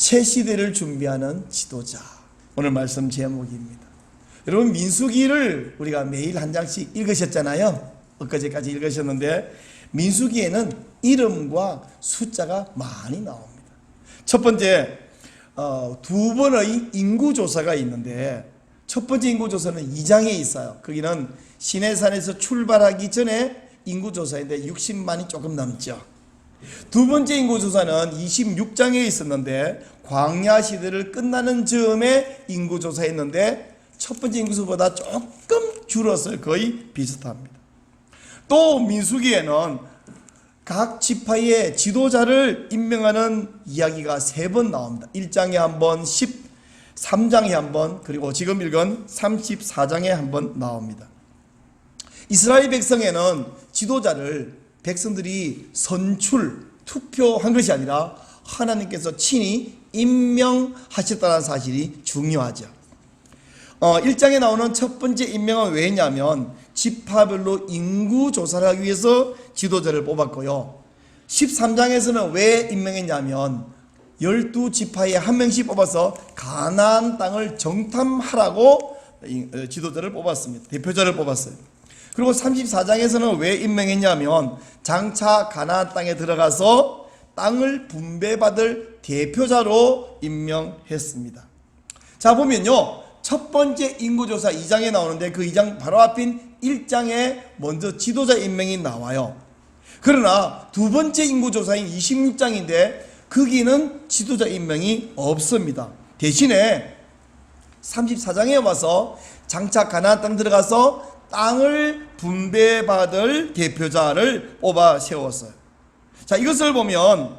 새 시대를 준비하는 지도자. 오늘 말씀 제목입니다. 여러분, 민수기를 우리가 매일 한 장씩 읽으셨잖아요. 엊그제까지 읽으셨는데, 민수기에는 이름과 숫자가 많이 나옵니다. 첫 번째, 두 번의 인구조사가 있는데, 첫 번째 인구조사는 2장에 있어요. 거기는 시내산에서 출발하기 전에 인구조사인데 60만이 조금 넘죠. 두 번째 인구조사는 26장에 있었는데 광야시대를 끝나는 즈음에 인구조사했는데 첫 번째 인구조사보다 조금 줄었어요. 거의 비슷합니다. 또 민수기에는 각 지파의 지도자를 임명하는 이야기가 3번 나옵니다. 1장에 한 번, 13장에 한 번, 그리고 지금 읽은 34장에 한 번 나옵니다. 이스라엘 백성에는 지도자를 백성들이 투표한 것이 아니라 하나님께서 친히 임명하셨다는 사실이 중요하죠. 1장에 나오는 첫 번째 임명은 왜냐하면 지파별로 인구조사를 하기 위해서 지도자를 뽑았고요. 13장에서는 왜 임명했냐면 12지파에 한 명씩 뽑아서 가나안 땅을 정탐하라고 지도자를 뽑았습니다. 대표자를 뽑았어요. 그리고 34장에서는 왜 임명했냐면 장차 가나안 땅에 들어가서 땅을 분배받을 대표자로 임명했습니다. 자, 보면요, 첫 번째 인구조사 2장에 나오는데 그 2장 바로 앞인 1장에 먼저 지도자 임명이 나와요. 그러나 두 번째 인구조사인 26장인데 거기는 지도자 임명이 없습니다. 대신에 34장에 와서 장차 가나안 땅 들어가서 땅을 분배받을 대표자를 뽑아 세웠어요. 자, 이것을 보면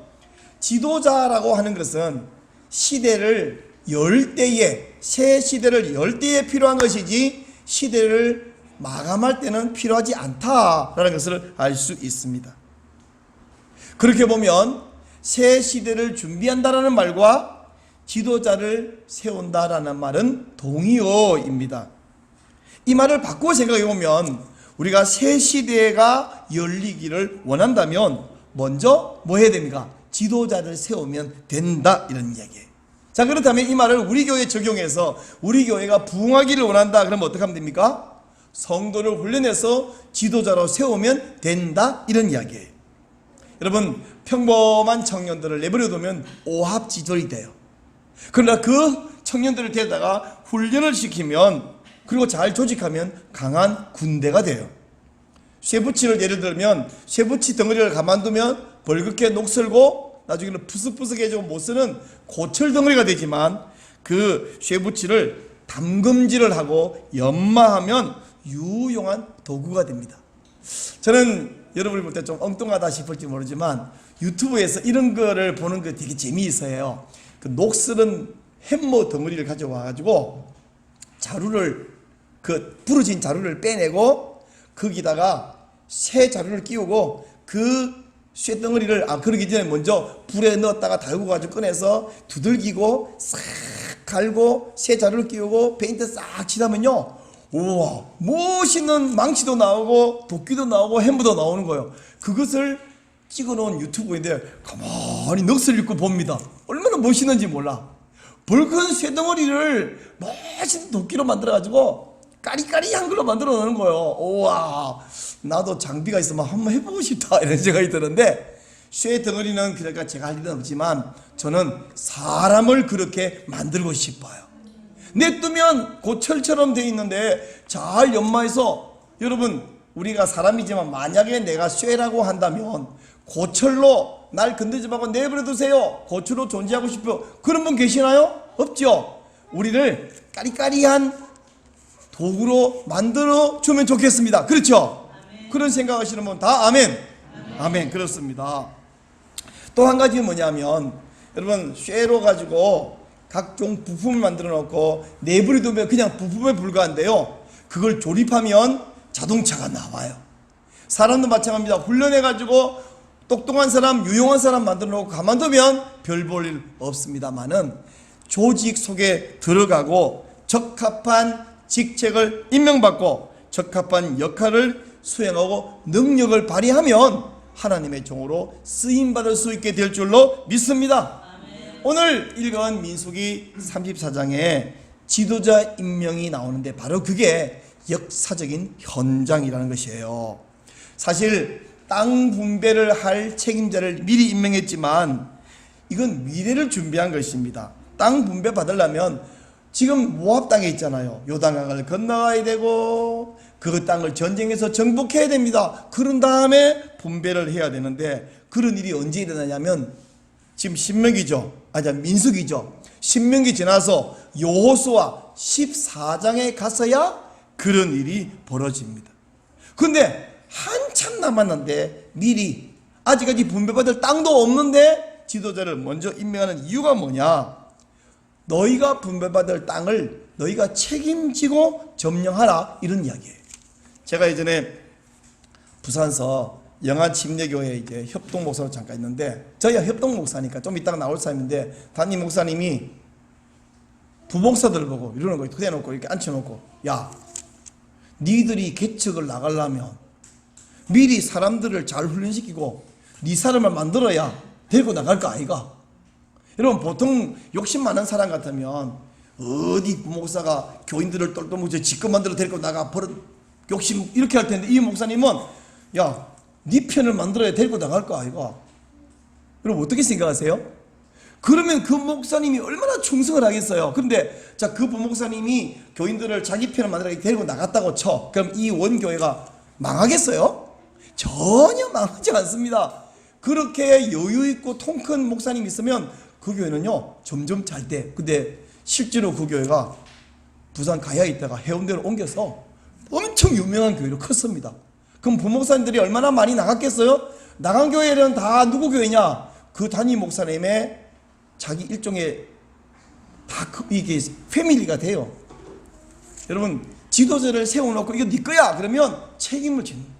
지도자라고 하는 것은 시대를 열 때에, 새 시대를 열 때에 필요한 것이지 시대를 마감할 때는 필요하지 않다라는 것을 알 수 있습니다. 그렇게 보면 새 시대를 준비한다라는 말과 지도자를 세운다라는 말은 동의어입니다. 이 말을 바꾸어 생각해 보면 우리가 새 시대가 열리기를 원한다면 먼저 뭐 해야 됩니까? 지도자를 세우면 된다, 이런 이야기예요. 자, 그렇다면 이 말을 우리 교회에 적용해서 우리 교회가 부흥하기를 원한다 그러면 어떻게 하면 됩니까? 성도를 훈련해서 지도자로 세우면 된다, 이런 이야기예요. 여러분, 평범한 청년들을 내버려두면 오합지졸이 돼요. 그러나 그 청년들을 데려다가 훈련을 시키면, 그리고 잘 조직하면 강한 군대가 돼요. 쇠붙이를 예를 들면 쇠붙이 덩어리를 가만두면 벌겋게 녹슬고 나중에는 푸석푸석해지고 못쓰는 고철 덩어리가 되지만 그 쇠붙이를 담금질을 하고 연마하면 유용한 도구가 됩니다. 저는 여러분이 볼 때 좀 엉뚱하다 싶을지 모르지만 유튜브에서 이런 거를 보는 거 되게 재미있어요. 그 녹슬은 햄머 덩어리를 가져와가지고 부러진 자루를 빼내고 거기다가 새 자루를 끼우고 그 쇠덩어리를 그러기 전에 먼저 불에 넣었다가 달고 가지고 꺼내서 두들기고 싹 갈고 새 자루를 끼우고 페인트 싹 칠하면요, 우와, 멋있는 망치도 나오고 도끼도 나오고 햄버도 나오는 거예요. 그것을 찍어놓은 유튜브인데 가만히 넋을 잃고 봅니다. 얼마나 멋있는지 몰라. 벌큰 쇠덩어리를 멋있는 도끼로 만들어가지고 까리까리한 걸로 만들어 놓는 거예요. 우와, 나도 장비가 있으면 한번 해보고 싶다, 이런 생각이 드는데, 쇠덩어리는 그러니까 제가 할 일은 없지만 저는 사람을 그렇게 만들고 싶어요. 냅두면 고철처럼 돼 있는데 잘 연마해서, 여러분, 우리가 사람이지만 만약에 내가 쇠라고 한다면 고철로 날 건드지 말고 내버려 두세요, 고철로 존재하고 싶어요, 그런 분 계시나요? 없죠. 우리를 까리까리한 도구로 만들어 주면 좋겠습니다. 그렇죠? 아멘. 그런 생각하시는 분 다 아멘. 아멘. 아멘. 그렇습니다. 또 한 가지 뭐냐면, 여러분, 쇠로 가지고 각종 부품을 만들어 놓고 내버려 두면 그냥 부품에 불과한데요, 그걸 조립하면 자동차가 나와요. 사람도 마찬가지입니다. 훈련해 가지고 똑똑한 사람, 유용한 사람 만들어 놓고 가만두면 별 볼 일 없습니다만은 조직 속에 들어가고 적합한 직책을 임명받고 적합한 역할을 수행하고 능력을 발휘하면 하나님의 종으로 쓰임받을 수 있게 될 줄로 믿습니다. 오늘 읽은 민수기 34장에 지도자 임명이 나오는데 바로 그게 역사적인 현장이라는 것이에요. 사실 땅 분배를 할 책임자를 미리 임명했지만 이건 미래를 준비한 것입니다. 땅 분배 받으려면 지금 모압 땅에 있잖아요. 요단강을 건너가야 되고 그 땅을 전쟁에서 정복해야 됩니다. 그런 다음에 분배를 해야 되는데 그런 일이 언제 일어나냐면 지금 신명기죠. 민수기죠. 신명기 지나서 여호수아 14장에 가서야 그런 일이 벌어집니다. 근데 한참 남았는데 미리 아직까지 분배받을 땅도 없는데 지도자를 먼저 임명하는 이유가 뭐냐? 너희가 분배받을 땅을 너희가 책임지고 점령하라, 이런 이야기예요. 제가 예전에 부산서 영안침례교회 이제 협동 목사로 잠깐 있는데, 저희가 협동 목사니까 좀 이따가 나올 사람인데 담임 목사님이 부목사들 보고 이러는 거예요. 그대놓고 이렇게 앉혀놓고, 야, 니들이 개척을 나가려면 미리 사람들을 잘 훈련시키고 네 사람을 만들어야 데리고 나갈 거 아이가? 여러분, 보통 욕심 많은 사람 같으면 어디 부목사가 교인들을 똘똘 뭉쳐 직권 만들어 데리고 나가 버릇 욕심 이렇게 할 텐데, 이 목사님은 야, 네 편을 만들어야 데리고 나갈 거 아이가? 여러분, 어떻게 생각하세요? 그러면 그 목사님이 얼마나 충성을 하겠어요? 그런데 자, 그 부목사님이 교인들을 자기 편을 만들어 데리고 나갔다고 쳐. 그럼 이 원교회가 망하겠어요? 전혀 망하지 않습니다. 그렇게 여유있고 통 큰 목사님이 있으면 그 교회는요 점점 잘 돼. 근데 실제로 그 교회가 부산 가야에 있다가 해운대로 옮겨서 엄청 유명한 교회로 컸습니다. 그럼 부목사님들이 얼마나 많이 나갔겠어요? 나간 교회는 다 누구 교회냐? 그 담임 목사님의 자기 일종의 다 이게 패밀리가 돼요. 여러분, 지도자를 세워놓고 이거 네 거야 그러면 책임을 지는 거예요.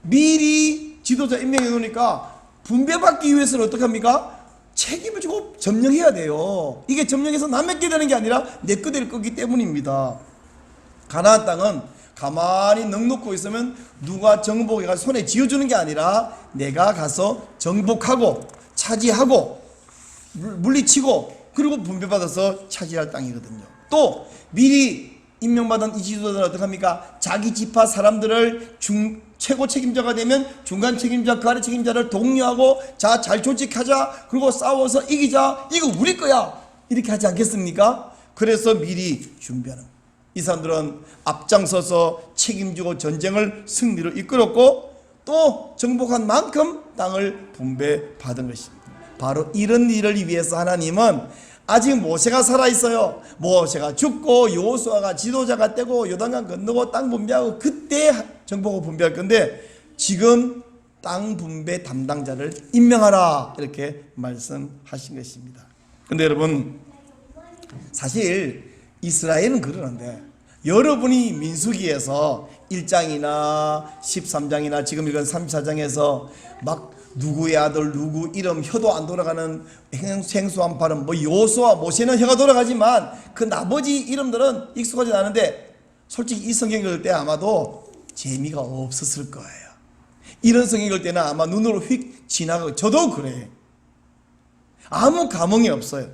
미리 지도자 임명해 놓으니까 분배받기 위해서는 어떻게 합니까? 책임을 지고 점령해야 돼요. 이게 점령해서 남에게 되는 게 아니라 내 거 될 거기 때문입니다. 가나안 땅은 가만히 넉놓고 있으면 누가 정복해가 손에 쥐어주는 게 아니라 내가 가서 정복하고 차지하고 물리치고 그리고 분배받아서 차지할 땅이거든요. 또 미리 임명받은 이 지도자는 어떻게 합니까? 자기 지파 사람들을 최고 책임자가 되면 중간 책임자, 그 아래 책임자를 독려하고 자, 잘 조직하자, 그리고 싸워서 이기자, 이거 우리 거야, 이렇게 하지 않겠습니까? 그래서 미리 준비하는 거예요. 이 사람들은 앞장서서 책임지고 전쟁을 승리로 이끌었고 또 정복한 만큼 땅을 분배받은 것입니다. 바로 이런 일을 위해서 하나님은 아직 모세가 살아있어요. 모세가 죽고 여호수아가 지도자가 되고 요단강 건너고 땅 분배하고 그때 정복을 분배할 건데 지금 땅 분배 담당자를 임명하라, 이렇게 말씀하신 것입니다. 근데 여러분, 사실 이스라엘은 그러는데 여러분이 민수기에서 1장이나 13장이나 지금 읽은 34장에서 막 누구의 아들 누구 이름 혀도 안 돌아가는 생소한 발음, 뭐 여호수아 모세는 혀가 돌아가지만 그 나머지 이름들은 익숙하지 않은데 솔직히 이 성경 읽을 때 아마도 재미가 없었을 거예요. 이런 성경 읽을 때는 아마 눈으로 휙 지나가고, 저도 그래요. 아무 감흥이 없어요.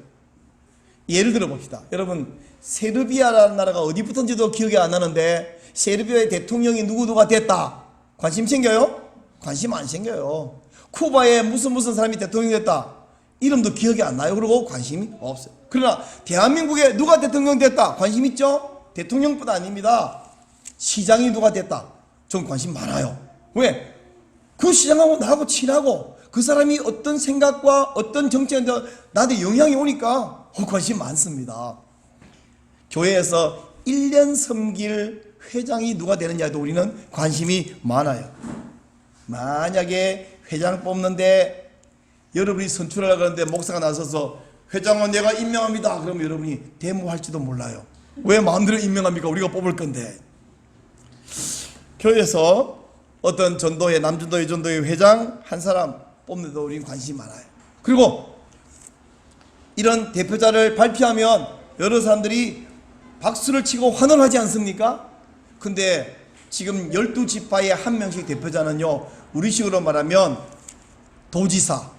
예를 들어 봅시다. 여러분, 세르비아라는 나라가 어디부터인지도 기억이 안 나는데 세르비아의 대통령이 누구누가 됐다, 관심 생겨요? 관심 안 생겨요. 쿠바에 무슨 사람이 대통령이 됐다, 이름도 기억이 안 나요. 그리고 관심이 없어요. 그러나 대한민국에 누가 대통령 됐다, 관심 있죠? 대통령뿐 아닙니다. 시장이 누가 됐다, 전 관심 많아요. 왜? 그 시장하고 나하고 친하고 그 사람이 어떤 생각과 어떤 정책에 나한테 영향이 오니까 관심 많습니다. 교회에서 1년 섬길 회장이 누가 되느냐도 우리는 관심이 많아요. 만약에 회장 뽑는데 여러분이 선출하려고 하는데 목사가 나서서 회장은 내가 임명합니다, 그러면 여러분이 데모할지도 몰라요. 왜 마음대로 임명합니까? 우리가 뽑을 건데. 교회에서 어떤 전도회, 남전도회, 전도회 회장 한 사람 뽑는데도 우리는 관심이 많아요. 그리고 이런 대표자를 발표하면 여러 사람들이 박수를 치고 환호하지 않습니까? 근데 지금 12지파의 한 명씩 대표자는요, 우리식으로 말하면 도지사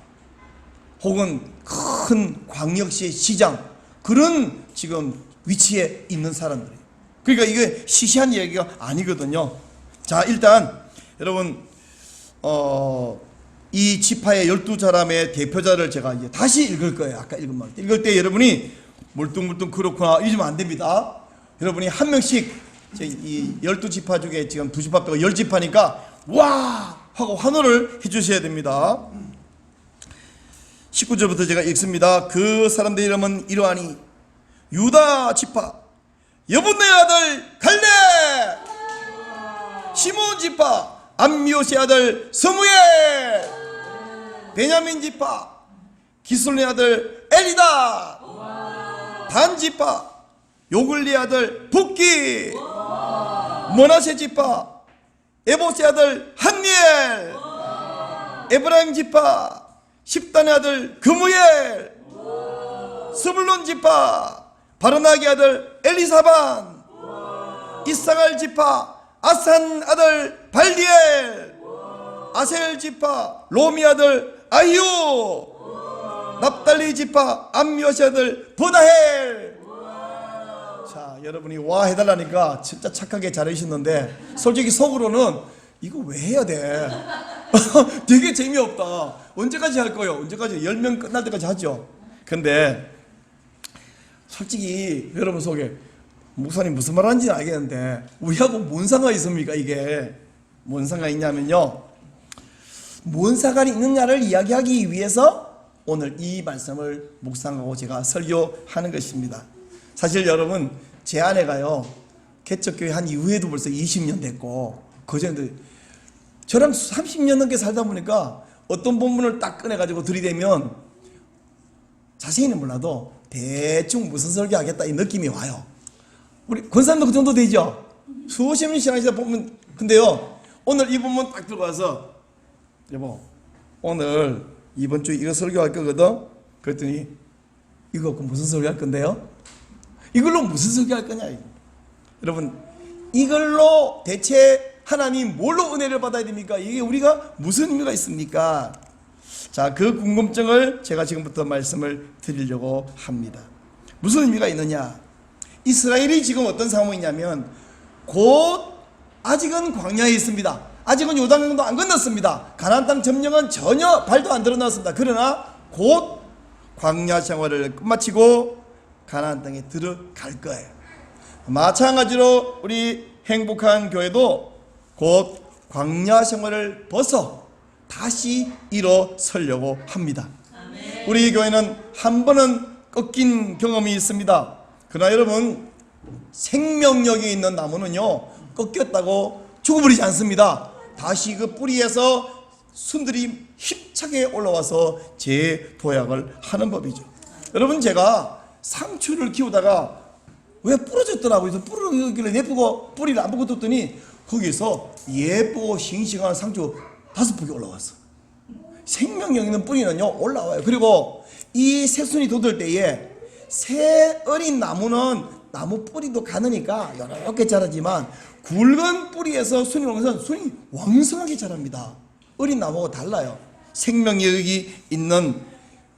혹은 큰 큰 광역시의 시장 그런 지금 위치에 있는 사람들이에요. 그러니까 이게 시시한 얘기가 아니거든요. 자, 일단 여러분 이 지파의 12사람의 대표자를 제가 이제 다시 읽을 거예요. 아까 읽은 말 읽을 때 여러분이 물뚱물뚱 그렇구나 잊으면 안 됩니다. 여러분이 한 명씩 이 12지파 중에 지금 2지파 빼고 10지파니까 와 하고 환호를 해주셔야 됩니다. 19절부터 제가 읽습니다. 그 사람들 이름은 이러하니 유다 지파 여분의 아들 갈렙, 시몬 지파 암미오스의 아들 스무엘, 베냐민 지파 기술의 아들 엘리다, 단 지파 요글리의 아들 붓기, 머나세 지파 에보스의 아들 한니엘, 에브라임 지파 십단의 아들 그무엘, 스불론 지파 바르나기 아들 엘리사반, 이사갈 지파 아산 아들 발디엘, 아셀 지파 로미 아들 아히우, 납달리 지파 암미오시 아들 브나헬. 자, 여러분이 와 해달라니까 진짜 착하게 잘하셨는데 솔직히 속으로는 이거 왜 해야 돼? 되게 재미없다. 언제까지 할 거예요? 언제까지? 10명 끝날 때까지 하죠. 근데 솔직히 여러분 속에 목사님 무슨 말 하는지 알겠는데 우리하고 뭔 상관이 있습니까? 이게 뭔 상관이 있냐면요, 뭔 상관이 있느냐를 이야기하기 위해서 오늘 이 말씀을 묵상하고 제가 설교하는 것입니다. 사실 여러분 제 아내가요 개척교회 한 이후에도 벌써 20년 됐고 그전에도 저랑 30년 넘게 살다 보니까 어떤 본문을 딱 꺼내가지고 들이대면 자세히는 몰라도 대충 무슨 설교하겠다 이 느낌이 와요. 우리 권사님도 그 정도 되죠? 수십 년 신앙시다 보면. 근데요 오늘 이 본문 딱 들어가서 여보 오늘 이번 주에 이거 설교할 거거든. 그랬더니 이거 무슨 설교할 건데요? 이걸로 무슨 설교할 거냐 이거. 여러분 이걸로 대체 하나님 뭘로 은혜를 받아야 됩니까? 이게 우리가 무슨 의미가 있습니까? 자, 그 궁금증을 제가 지금부터 말씀을 드리려고 합니다. 무슨 의미가 있느냐? 이스라엘이 지금 어떤 상황이냐면 곧 아직은 광야에 있습니다. 아직은 요단강도 안 건넜습니다. 가나안 땅 점령은 전혀 발도 안 드러났습니다. 그러나 곧 광야 생활을 끝마치고 가나안 땅에 들어갈 거예요. 마찬가지로 우리 행복한 교회도 곧 광야 생활을 벗어 다시 일어서려고 합니다. 우리 교회는 한 번은 꺾인 경험이 있습니다. 그러나 여러분 생명력이 있는 나무는요 꺾였다고 죽어버리지 않습니다. 다시 그 뿌리에서 순들이 힘차게 올라와서 재도약을 하는 법이죠. 여러분 제가 상추를 키우다가 왜 부러졌더라고요. 그래서 부러지길래 예쁘고 뿌리를 안 보고 뒀더니 거기서 예쁘고 싱싱한 상추 5포기 올라왔어. 생명력 있는 뿌리는요 올라와요. 그리고 이 새순이 돋을 때에 새 어린 나무는 나무 뿌리도 가느니까 이렇게 자라지만 굵은 뿌리에서 순이 오는 것은 순이 왕성하게 자랍니다. 어린 나무하고 달라요. 생명력이 있는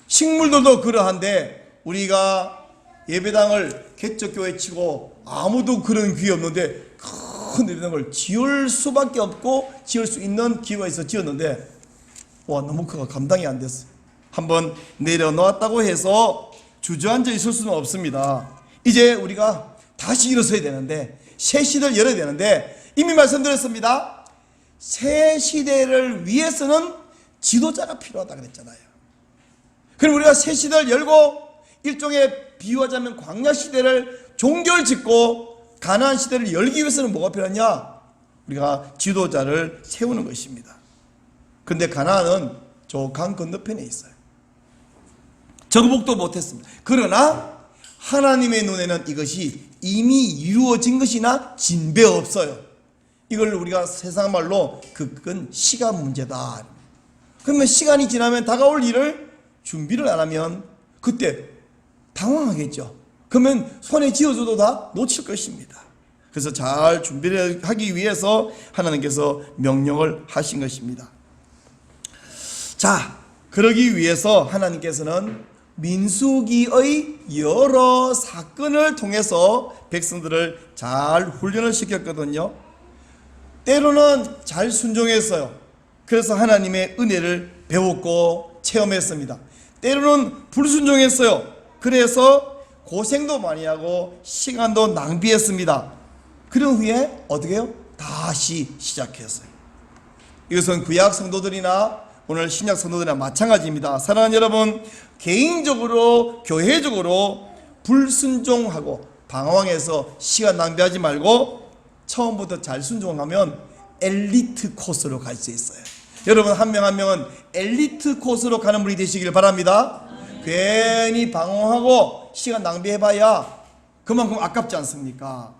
식물들도 그러한데 우리가 예배당을 개척교회 치고 아무도 그런 귀 없는데 큰 예배당을 지을 수밖에 없고 지을 수 있는 기회가 있어 지었는데 와 너무 크가 감당이 안 됐어. 한번 내려놓았다고 해서 주저앉아 있을 수는 없습니다. 이제 우리가 다시 일어서야 되는데 새 시대를 열어야 되는데 이미 말씀드렸습니다. 새 시대를 위해서는 지도자가 필요하다 그랬잖아요. 그럼 우리가 새 시대를 열고 일종의 비유하자면 광야 시대를 종결짓고 가나안 시대를 열기 위해서는 뭐가 필요하냐? 우리가 지도자를 세우는 것입니다. 근데 가나안은 저 강 건너편에 있어요. 정복도 못했습니다. 그러나 하나님의 눈에는 이것이 이미 이루어진 것이나 진배 없어요. 이걸 우리가 세상 말로 그건 시간 문제다. 그러면 시간이 지나면 다가올 일을 준비를 안 하면 그때 당황하겠죠. 그러면 손에 쥐어줘도 다 놓칠 것입니다. 그래서 잘 준비를 하기 위해서 하나님께서 명령을 하신 것입니다. 자, 그러기 위해서 하나님께서는 민수기의 여러 사건을 통해서 백성들을 잘 훈련을 시켰거든요. 때로는 잘 순종했어요. 그래서 하나님의 은혜를 배웠고 체험했습니다. 때로는 불순종했어요. 그래서 고생도 많이 하고 시간도 낭비했습니다. 그런 후에 어떻게 해요? 다시 시작했어요. 이것은 구약 성도들이나 오늘 신약 성도들이나 마찬가지입니다. 사랑하는 여러분, 개인적으로 교회적으로 불순종하고 방황해서 시간 낭비하지 말고 처음부터 잘 순종하면 엘리트 코스로 갈 수 있어요. 여러분 한 명 한 명은 엘리트 코스로 가는 분이 되시길 바랍니다. 괜히 방황하고 시간 낭비해봐야 그만큼 아깝지 않습니까?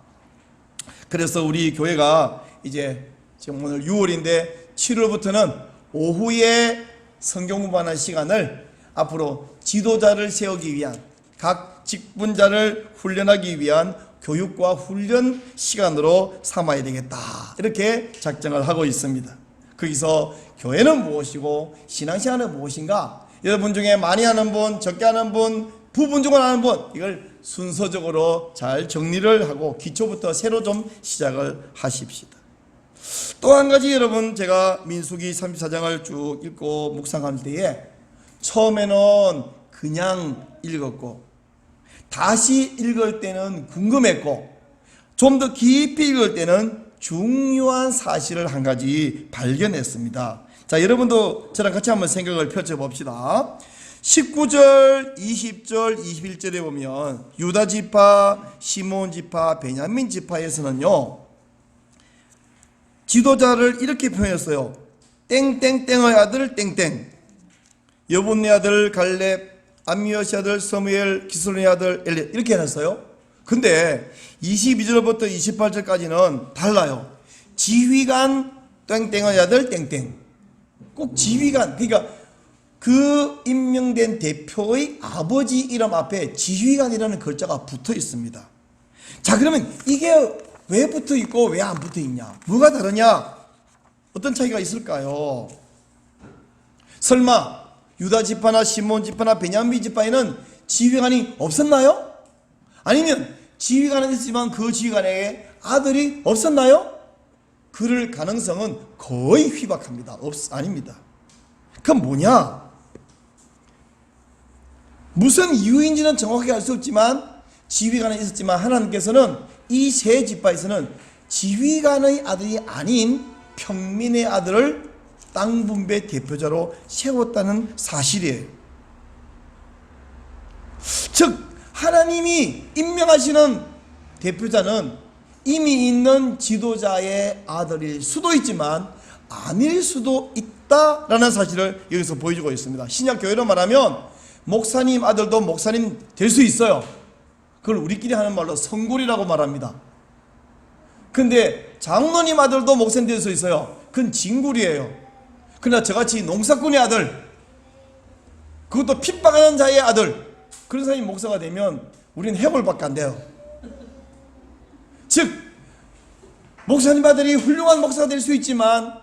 그래서 우리 교회가 이제 지금 오늘 6월인데 7월부터는 오후에 성경 공부하는 시간을 앞으로 지도자를 세우기 위한, 각 직분자를 훈련하기 위한 교육과 훈련 시간으로 삼아야 되겠다, 이렇게 작정을 하고 있습니다. 거기서 교회는 무엇이고 신앙생활은 무엇인가, 여러분 중에 많이 하는 분, 적게 하는 분, 부분적으로 하는 분, 이걸 순서적으로 잘 정리를 하고 기초부터 새로 좀 시작을 하십시다. 또 한 가지, 여러분, 제가 민수기 34장을 쭉 읽고 묵상할 때에 처음에는 그냥 읽었고 다시 읽을 때는 궁금했고 좀 더 깊이 읽을 때는 중요한 사실을 한 가지 발견했습니다. 자, 여러분도 저랑 같이 한번 생각을 펼쳐봅시다. 19절, 20절, 21절에 보면 유다 지파, 시몬 지파, 베냐민 지파에서는요, 지도자를 이렇게 표현했어요. 땡땡땡의 아들 땡땡, 여분네 아들 갈렙, 암미여시 아들 서무엘, 기스론의 아들 엘리, 이렇게 해놨어요. 근데 22절부터 28절까지는 달라요. 지휘관 땡땡의 아들 땡땡. 꼭 지휘관, 그러니까 그 임명된 대표의 아버지 이름 앞에 지휘관이라는 글자가 붙어 있습니다. 자, 그러면 이게 왜 붙어 있고 왜 안 붙어 있냐? 뭐가 다르냐? 어떤 차이가 있을까요? 설마 유다 지파나 시몬 지파나 베냐민 지파에는 지휘관이 없었나요? 아니면 지휘관은 있지만 그 지휘관에게 아들이 없었나요? 그럴 가능성은 거의 희박합니다. 아닙니다. 그건 뭐냐? 무슨 이유인지는 정확하게 알 수 없지만 지휘관은 있었지만 하나님께서는 이 세 지파에서는 지휘관의 아들이 아닌 평민의 아들을 땅 분배 대표자로 세웠다는 사실이에요. 즉 하나님이 임명하시는 대표자는 이미 있는 지도자의 아들일 수도 있지만 아닐 수도 있다라는 사실을 여기서 보여주고 있습니다. 신약 교회로 말하면 목사님 아들도 목사님 될 수 있어요. 그걸 우리끼리 하는 말로 성골이라고 말합니다. 근데 장로님 아들도 목사님 될 수 있어요. 그건 진굴이에요. 그러나 저같이 농사꾼의 아들, 그것도 핍박하는 자의 아들, 그런 사람이 목사가 되면 우리는 해골밖에 안 돼요. 즉 목사님 아들이 훌륭한 목사가 될 수 있지만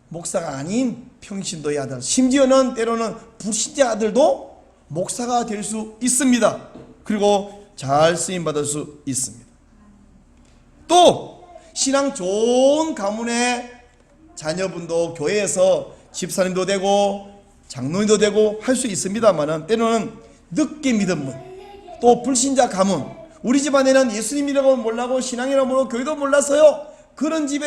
목사가 아닌 평신도의 아들, 심지어는 때로는 불신자 아들도 목사가 될 수 있습니다. 그리고 잘 쓰임받을 수 있습니다. 또 신앙 좋은 가문의 자녀분도 교회에서 집사님도 되고 장로님도 되고 할 수 있습니다만 때로는 늦게 믿은 분, 또 불신자 가문, 우리 집안에는 예수님이라고 몰라고 신앙이라고 모르고 교회도 몰랐어요. 그런 집에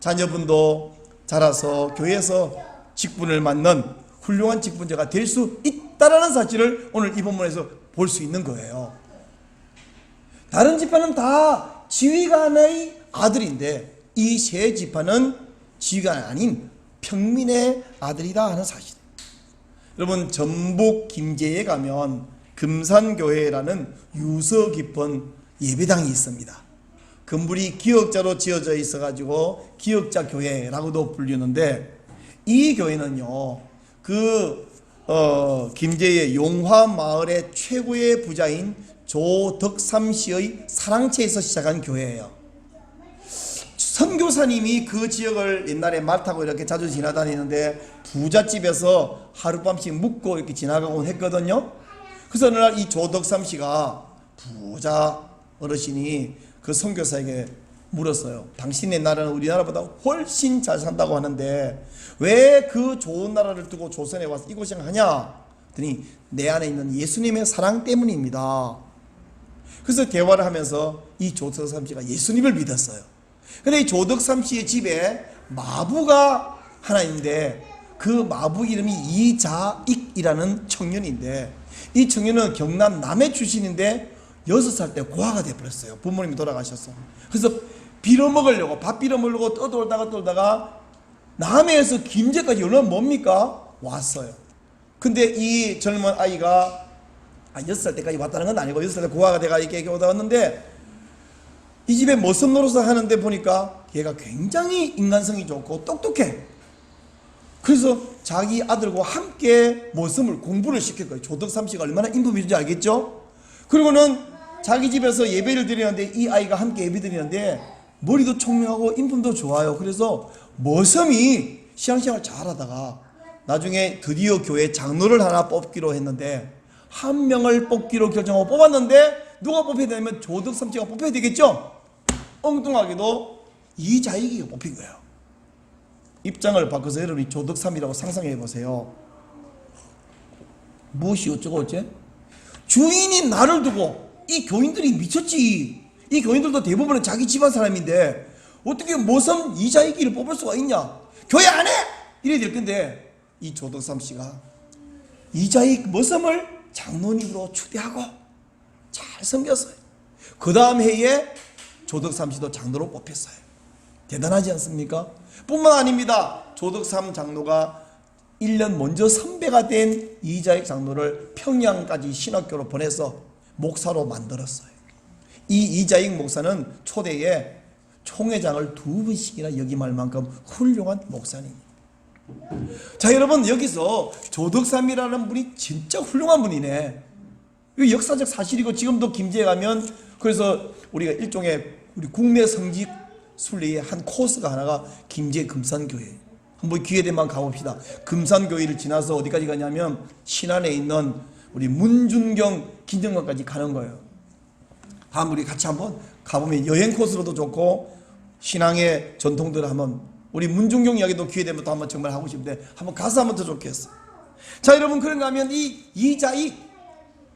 자녀분도 자라서 교회에서 직분을 맡는 훌륭한 직분자가 될 수 있다는 사실을 오늘 이 본문에서 볼 수 있는 거예요. 다른 지파는 다 지휘관의 아들인데 이 세 지파는 지휘관이 아닌 평민의 아들이다 하는 사실. 여러분 전북 김제에 가면 금산교회라는 유서 깊은 예배당이 있습니다. 건물이 기역자로 지어져 있어가지고 기역자 교회라고도 불리는데 이 교회는요 김제의 용화 마을의 최고의 부자인 조덕삼 씨의 사랑채에서 시작한 교회예요. 선교사님이 그 지역을 옛날에 말 타고 이렇게 자주 지나다니는데 부잣집에서 하룻밤씩 묵고 이렇게 지나가곤 했거든요. 그래서 어느 날 이 조덕삼 씨가 부자 어르신이 그 선교사에게 물었어요. 당신의 나라는 우리나라보다 훨씬 잘 산다고 하는데 왜 그 좋은 나라를 두고 조선에 와서 이곳을 하냐? 그랬더니 내 안에 있는 예수님의 사랑 때문입니다. 그래서 대화를 하면서 이 조덕삼 씨가 예수님을 믿었어요. 근데 이 조덕삼 씨의 집에 마부가 하나 있는데 그 마부 이름이 이자익이라는 청년인데 이 청년은 경남 남해 출신인데 6살 때 고아가 돼버렸어요. 부모님이 돌아가셔서. 그래서 빌어먹으려고 밥 빌어먹으려고 떠돌다가 남해에서 김제까지 얼마나 뭡니까? 왔어요. 근데 이 젊은 아이가 6살 때까지 왔다는 건 아니고 6살 때 고아가 돼가 이렇게 오다 왔는데 이 집에 머슴 노릇을 하는데 보니까 얘가 굉장히 인간성이 좋고 똑똑해. 그래서 자기 아들과 함께 머슴을 공부를 시킬 거예요. 조덕삼 씨가 얼마나 인품이 좋은지 알겠죠? 그리고는 자기 집에서 예배를 드리는데 이 아이가 함께 예배 드리는데 머리도 총명하고 인품도 좋아요. 그래서 머슴이 신앙생활 잘하다가 나중에 드디어 교회 장로를 하나 뽑기로 했는데 한 명을 뽑기로 결정하고 뽑았는데 누가 뽑혀야 되냐면 조덕삼 씨가 뽑혀야 되겠죠? 엉뚱하게도 이자익이가 뽑힌 거예요. 입장을 바꿔서 여러분이 조덕삼이라고 상상해 보세요. 무엇이 어쩌고 어째? 주인이 나를 두고 이 교인들이 미쳤지. 이 교인들도 대부분은 자기 집안 사람인데 어떻게 머슴 이자익이를 뽑을 수가 있냐? 교회 안 해! 이래 될 건데 이 조덕삼 씨가 이자익 머슴을 장로님으로 추대하고 잘 섬겼어요. 그 다음 해에 조덕삼 씨도 장로로 뽑혔어요. 대단하지 않습니까? 뿐만 아닙니다. 조덕삼 장로가 1년 먼저 선배가 된 이자익 장로를 평양까지 신학교로 보내서 목사로 만들었어요. 이 이자익 목사는 초대에 총회장을 2번씩이나 역임할 만큼 훌륭한 목사입니다. 자, 여러분, 여기서 조덕삼이라는 분이 진짜 훌륭한 분이네. 이거 역사적 사실이고 지금도 김제에 가면 그래서 우리가 일종의 우리 국내 성직 순례의 한 코스가 하나가 김제 금산교회. 한번 기회 되면 가봅시다. 금산교회를 지나서 어디까지 가냐면 신안에 있는 우리 문준경 긴정관까지 가는 거예요. 다음 우리 같이 한번 가보면 여행 코스로도 좋고 신앙의 전통들을 한번 우리 문준경 이야기도 기회 되면 또 한번 정말 하고 싶은데 한번 가서 하면 더 좋겠어. 자, 여러분, 그런가 하면 이 이자익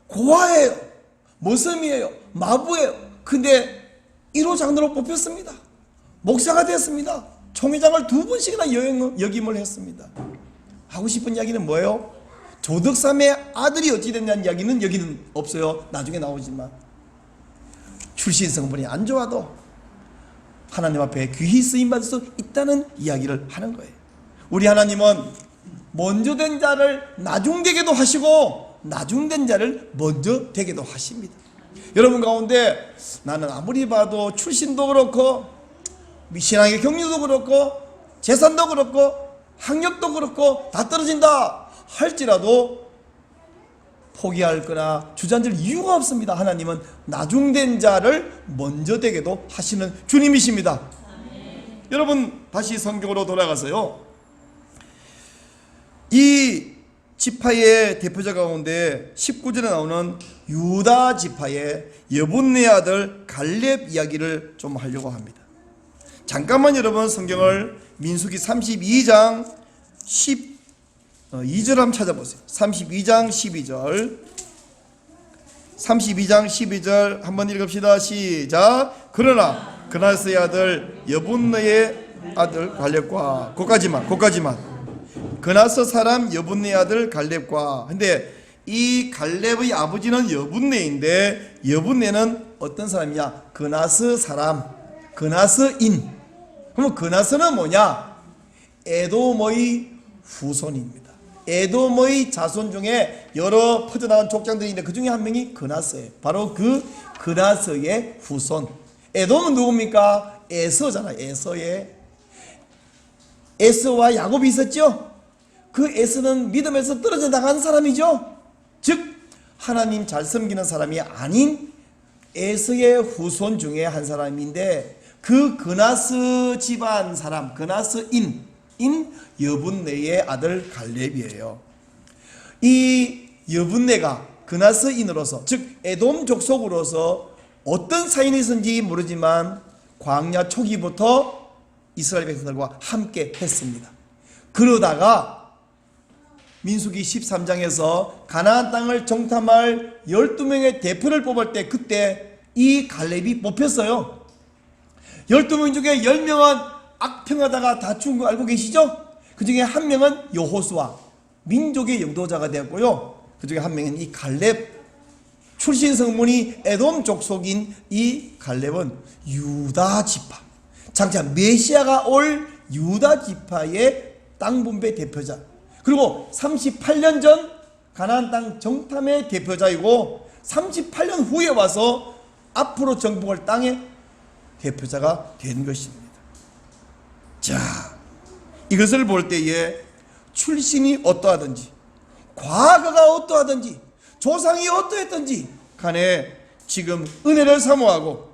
고아예요. 머슴이에요. 마부예요. 근데 1호 장로로 뽑혔습니다. 목사가 됐습니다. 총회장을 2번씩이나 역임을 했습니다. 하고 싶은 이야기는 뭐예요? 조덕삼의 아들이 어찌 됐냐는 이야기는 여기는 없어요. 나중에 나오지만 출신 성분이 안 좋아도 하나님 앞에 귀히 쓰임받을 수 있다는 이야기를 하는 거예요. 우리 하나님은 먼저 된 자를 나중되게도 하시고 나중된 자를 먼저 되게도 하십니다. 여러분 가운데 나는 아무리 봐도 출신도 그렇고 신앙의 경륜도 그렇고 재산도 그렇고 학력도 그렇고 다 떨어진다 할지라도 포기할 거나 주저앉을 이유가 없습니다. 하나님은 나중된 자를 먼저 되게도 하시는 주님이십니다. 여러분 다시 성경으로 돌아가서요. 이 지파의 대표자 가운데 19절에 나오는 유다 지파의 여분네 아들 갈렙 이야기를 좀 하려고 합니다. 잠깐만 여러분 성경을 민수기 32장 12절 한번 찾아보세요. 32장 12절 32장 12절 한번 읽읍시다. 시작. 그러나 그나스의 아들 여분네의 아들 갈렙과 거기까지만 그나스 사람 여분네 아들 갈렙과 근데 이 갈렙의 아버지는 여분네인데 여분네는 어떤 사람이냐? 그나스 사람, 그나스인. 그러면 그나스는 뭐냐? 에돔의 후손입니다. 에돔의 자손 중에 여러 퍼져나간 족장들이 있는데 그 중에 한 명이 그나스예요. 바로 그 그나스의 후손. 에돔은 누굽니까? 에서잖아. 에서와 야곱이 있었죠. 그 에서는 믿음에서 떨어져 나간 사람이죠. 즉 하나님 잘 섬기는 사람이 아닌 에서의 후손 중에 한 사람인데 그 그나스 집안 사람, 그나스인 여분네의 아들 갈렙이에요. 이 여분네가 그나스인으로서, 즉 에돔 족속으로서 어떤 사인이 있었는지 모르지만 광야 초기부터 이스라엘 백성들과 함께 했습니다. 그러다가 민수기 13장에서 가나안 땅을 정탐할 12명의 대표를 뽑을 때 그때 이 갈렙이 뽑혔어요. 12명 중에 10명은 악평하다가 다 죽은 거 알고 계시죠? 그 중에 한 명은 여호수아, 민족의 영도자가 되었고요. 그 중에 한 명은 이 갈렙, 출신 성문이 에돔 족속인 이 갈렙은 유다 지파, 장차 메시아가 올 유다 지파의 땅 분배 대표자, 그리고 38년 전 가나안 땅 정탐의 대표자이고 38년 후에 와서 앞으로 정복할 땅의 대표자가 된 것입니다. 자, 이것을 볼 때에 출신이 어떠하든지, 과거가 어떠하든지, 조상이 어떠했든지 간에 지금 은혜를 사모하고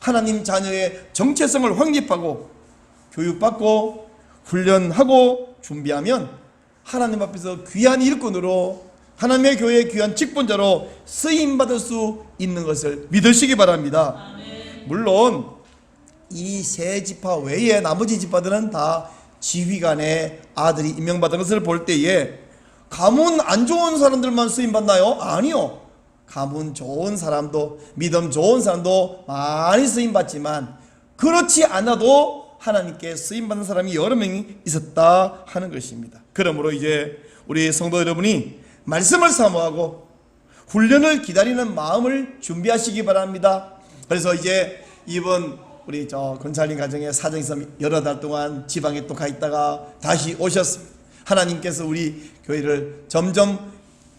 하나님 자녀의 정체성을 확립하고 교육받고 훈련하고 준비하면 하나님 앞에서 귀한 일꾼으로, 하나님의 교회의 귀한 직분자로 쓰임받을 수 있는 것을 믿으시기 바랍니다. 물론 이 세 지파 외에 나머지 지파들은 다 지휘관의 아들이 임명받은 것을 볼 때에 가문 안 좋은 사람들만 쓰임받나요? 아니요. 가문 좋은 사람도, 믿음 좋은 사람도 많이 쓰임받지만 그렇지 않아도 하나님께 쓰임받는 사람이 여러 명이 있었다 하는 것입니다. 그러므로 이제 우리 성도 여러분이 말씀을 사모하고 훈련을 기다리는 마음을 준비하시기 바랍니다. 그래서 이제 이번 우리 권사님 가정에 사정에서 여러 달 동안 지방에 또 가 있다가 다시 오셨습니다. 하나님께서 우리 교회를 점점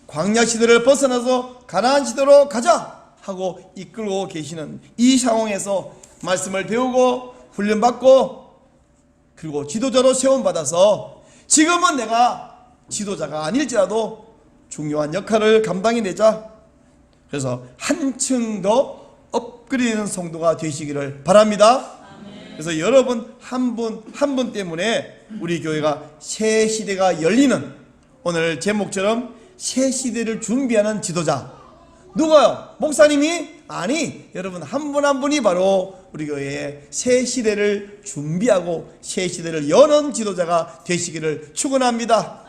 광야 시대를 벗어나서 가나안 시대로 가자 하고 이끌고 계시는 이 상황에서 말씀을 배우고 훈련받고 그리고 지도자로 세움받아서 지금은 내가 지도자가 아닐지라도 중요한 역할을 감당해내자. 그래서 한층 더 업그레이드되는 성도가 되시기를 바랍니다. 그래서 여러분 한 분 한 분 때문에 우리 교회가 새 시대가 열리는, 오늘 제목처럼 새 시대를 준비하는 지도자 누가요? 목사님이? 아니, 여러분 한 분 한 분이 바로 우리 교회의 새 시대를 준비하고 새 시대를 여는 지도자가 되시기를 축원합니다.